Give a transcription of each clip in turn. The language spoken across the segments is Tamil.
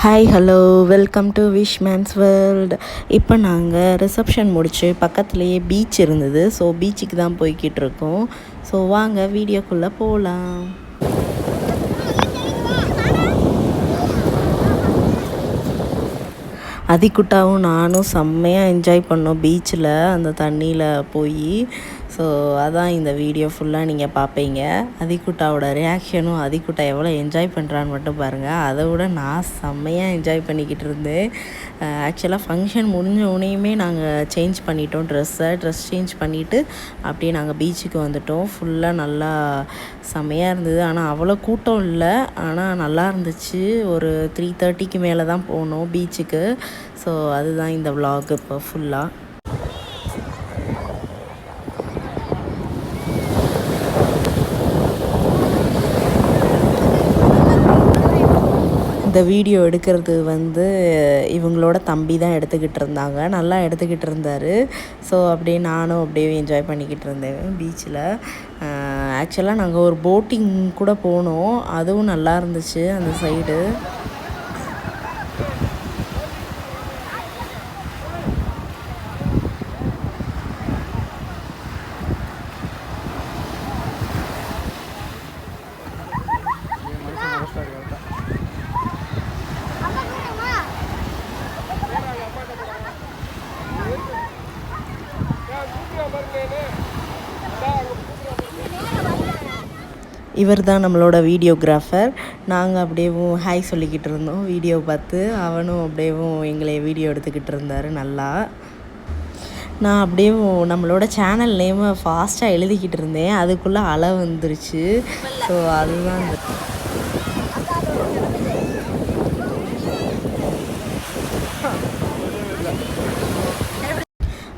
Hi hello welcome to wish man's world. இப்போ நாங்கள் ரிசப்ஷன் முடிச்சு பக்கத்துலேயே பீச் இருந்தது. ஸோ பீச்சுக்கு தான் போய்கிட்டு இருக்கோம். ஸோ வாங்க வீடியோக்குள்ளே போகலாம். அதிகுட்டாவும் நானும் செம்மையாக என்ஜாய் பண்ணோம் பீச்சில், அந்த தண்ணியில் போய். ஸோ அதான் இந்த வீடியோ ஃபுல்லாக நீங்கள் பார்ப்பீங்க. அதிகுட்டாவோட ரியாக்ஷனும் அதிகுட்டா எவ்வளோ என்ஜாய் பண்ணுறான்னு மட்டும் பாருங்கள். அதை விட நான் செம்மையாக என்ஜாய் பண்ணிக்கிட்டு இருந்தேன். ஆக்சுவலாக ஃபங்க்ஷன் முடிஞ்ச உடனேயுமே நாங்கள் சேஞ்ச் பண்ணிட்டோம் ட்ரெஸ் சேஞ்ச் பண்ணிவிட்டு அப்படியே நாங்கள் பீச்சுக்கு வந்துட்டோம். ஃபுல்லாக நல்லா செம்மையாக இருந்தது. ஆனால் அவ்வளோ கூட்டம் இல்லை, ஆனால் நல்லா இருந்துச்சு. ஒரு 3:30க்கு மேலே தான் போனோம் பீச்சுக்கு. ஸோ அதுதான் இந்த விலாக் இப்போ ஃபுல்லாக. இந்த வீடியோ எடுக்கிறது இவங்களோட தம்பி தான் எடுத்துக்கிட்டு இருந்தாங்க. நல்லா எடுத்துக்கிட்டு இருந்தார். ஸோ அப்படியே நானும் அப்படியே என்ஜாய் பண்ணிக்கிட்டு இருந்தேன் பீச்சில். ஆக்சுவலாக நாங்கள் ஒரு போட்டிங் கூட போனோம். அதுவும் நல்லா இருந்துச்சு அந்த சைடு. இவர் தான் நம்மளோட வீடியோகிராஃபர். நாங்கள் அப்படியேவும் ஹாய் சொல்லிக்கிட்டு இருந்தோம் வீடியோ பார்த்து. அவனும் அப்படியேவும் எங்களை வீடியோ எடுத்துக்கிட்டு இருந்தார் நல்லா. நான் அப்படியேவும் நம்மளோட சேனல் நேமை ஃபாஸ்ட்டாக எழுதிக்கிட்டு இருந்தேன். அதுக்குள்ளே அலை வந்துருச்சு. ஸோ அதுதான்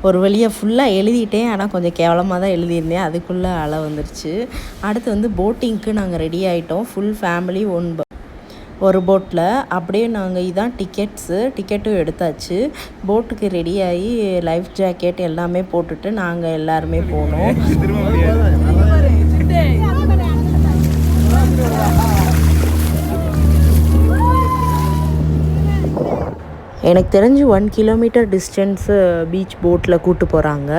ஒரு வழியாக ஃபுல்லாக எழுதிட்டேன். ஆனால் கொஞ்சம் கேவலமாக தான் எழுதியிருந்தேன். அதுக்குள்ளே அலை வந்துருச்சு. அடுத்து போட்டிங்க்கு நாங்கள் ரெடி ஆகிட்டோம். ஃபுல் ஃபேமிலி ஒரு போட்டில். அப்படியே நாங்கள் இதான் டிக்கெட்டும் எடுத்தாச்சு. போட்டுக்கு ரெடியாகி லைஃப் ஜாக்கெட் எல்லாமே போட்டுட்டு நாங்கள் எல்லாருமே போனோம். எனக்கு தெரிஞ்சு 1 கிலோமீட்டர் டிஸ்டன்ஸு பீச் போட்டில் கூப்பிட்டு போகிறாங்க.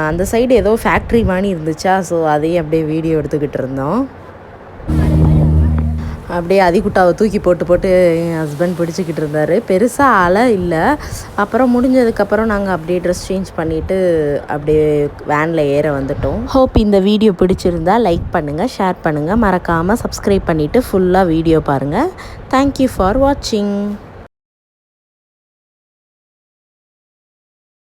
அந்த சைடு ஏதோ ஃபேக்ட்ரி மாதிரி இருந்துச்சா. ஸோ அதையும் அப்படியே வீடியோ எடுத்துக்கிட்டு இருந்தோம். அப்படியே அதிகுட்டாவை தூக்கி போட்டு என் ஹஸ்பண்ட் பிடிச்சிக்கிட்டு இருந்தார். பெருசாக அலை இல்லை. அப்புறம் முடிஞ்சதுக்கப்புறம் நாங்கள் அப்படியே ட்ரெஸ் சேஞ்ச் பண்ணிவிட்டு அப்படியே வேனில் ஏற வந்துட்டோம். ஹோப் இந்த வீடியோ பிடிச்சிருந்தா லைக் பண்ணுங்கள், ஷேர் பண்ணுங்கள், மறக்காமல் சப்ஸ்கிரைப் பண்ணிவிட்டு ஃபுல்லாக வீடியோ பாருங்கள். தேங்க்யூ ஃபார் வாட்சிங்.